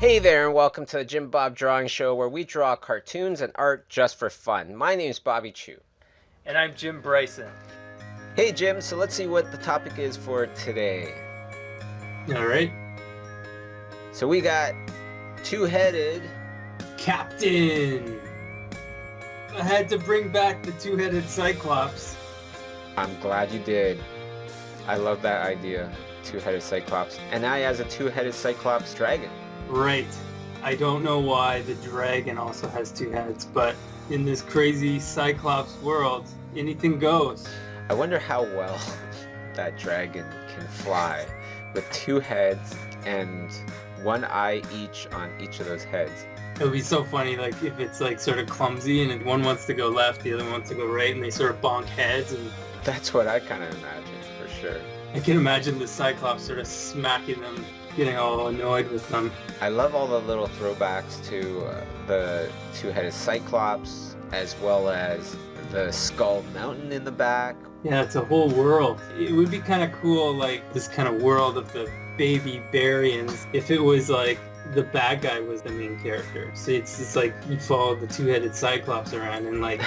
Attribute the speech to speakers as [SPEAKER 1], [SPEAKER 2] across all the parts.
[SPEAKER 1] Hey there, and welcome to the Jim Bob Drawing Show, where we draw cartoons and art just for fun. My name's Bobby Chu.
[SPEAKER 2] And I'm Jim Bryson.
[SPEAKER 1] Hey Jim, so let's see what the topic is for today.
[SPEAKER 2] All right.
[SPEAKER 1] So we got two-headed
[SPEAKER 2] Captain! I had to bring back the two-headed Cyclops.
[SPEAKER 1] I'm glad you did. I love that idea, two-headed Cyclops. And now he has a two-headed Cyclops dragon.
[SPEAKER 2] Right. I don't know why the dragon also has two heads, but in this crazy Cyclops world, anything goes.
[SPEAKER 1] I wonder how well that dragon can fly with two heads and one eye each on each of those heads.
[SPEAKER 2] It would be so funny, like, if it's, like, sort of clumsy and one wants to go left, the other wants to go right, and they sort of bonk heads, and...
[SPEAKER 1] That's what I kind of imagine, for sure.
[SPEAKER 2] I can imagine the Cyclops sort of smacking them, getting all annoyed with them.
[SPEAKER 1] I love all the little throwbacks to the two-headed Cyclops, as well as the Skull Mountain in the back.
[SPEAKER 2] Yeah, it's a whole world. It would be kind of cool, like, this kind of world of the baby Barians, if it was, like, the bad guy was the main character. So it's just like you follow the two-headed Cyclops around and, like,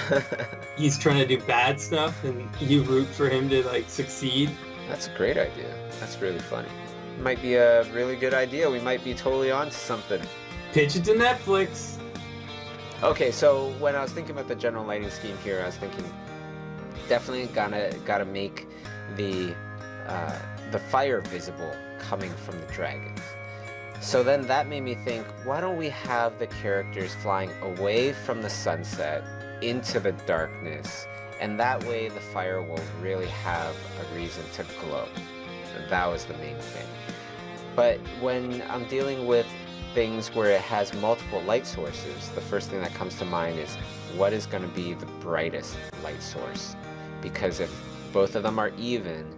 [SPEAKER 2] he's trying to do bad stuff and you root for him to, like, succeed.
[SPEAKER 1] That's a great idea. That's really funny. Might be a really good idea. We might be totally on to something.
[SPEAKER 2] Pitch it to Netflix.
[SPEAKER 1] Okay, so when I was thinking about the general lighting scheme here, I was thinking definitely gotta make the fire visible coming from the dragons. So then that made me think, why don't we have the characters flying away from the sunset into the darkness, and that way the fire will really have a reason to glow. And that was the main thing. But when I'm dealing with things where it has multiple light sources, the first thing that comes to mind is what is going to be the brightest light source? Because if both of them are even,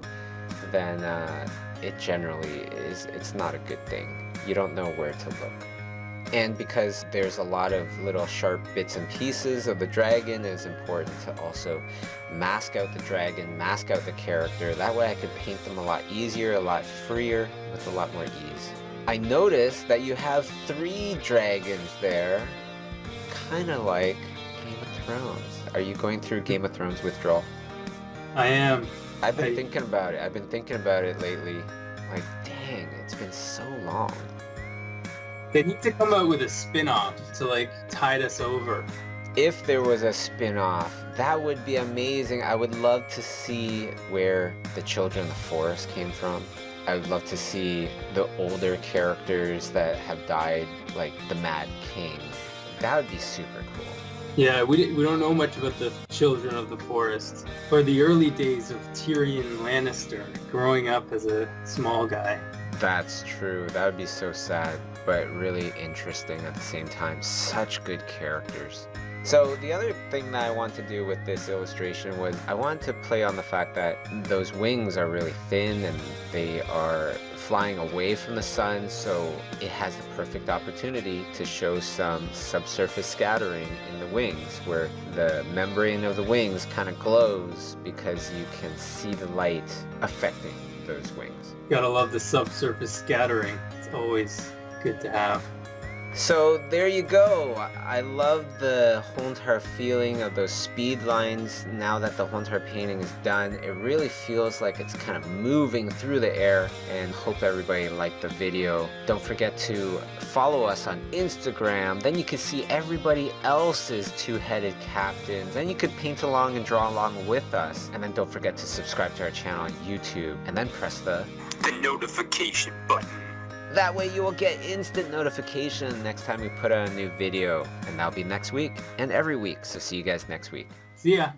[SPEAKER 1] then it generally it's not a good thing. You don't know where to look. And because there's a lot of little sharp bits and pieces of the dragon, it's important to also mask out the dragon, mask out the character. That way I could paint them a lot easier, a lot freer, with a lot more ease. I noticed that you have 3 dragons there, kind of like Game of Thrones. Are you going through Game of Thrones withdrawal?
[SPEAKER 2] I am.
[SPEAKER 1] I've been thinking about it. I've been thinking about it lately. Like, dang, it's been so long.
[SPEAKER 2] They need to come out with a spin-off to, like, tide us over.
[SPEAKER 1] If there was a spin-off, that would be amazing. I would love to see where the Children of the Forest came from. I would love to see the older characters that have died, like the Mad King. That would be super cool.
[SPEAKER 2] Yeah, we don't know much about the Children of the Forest, or the early days of Tyrion Lannister growing up as a small guy.
[SPEAKER 1] That's true. That would be so sad, but really interesting at the same time. Such good characters. So the other thing that I want to do with this illustration was I wanted to play on the fact that those wings are really thin and they are flying away from the sun, so it has the perfect opportunity to show some subsurface scattering in the wings, where the membrane of the wings kind of glows because you can see the light affecting those wings.
[SPEAKER 2] Gotta love the subsurface scattering. It's always good to have.
[SPEAKER 1] So there you go. I love the Hontar feeling of those speed lines now that the Hontar painting is done. It really feels like it's kind of moving through the air, and hope everybody liked the video. Don't forget to follow us on Instagram. Then you can see everybody else's two-headed captains, and you could paint along and draw along with us. And then don't forget to subscribe to our channel on YouTube, and then press the
[SPEAKER 2] notification button.
[SPEAKER 1] That way you will get instant notification next time we put out a new video. And that'll be next week and every week. So see you guys next week.
[SPEAKER 2] See ya.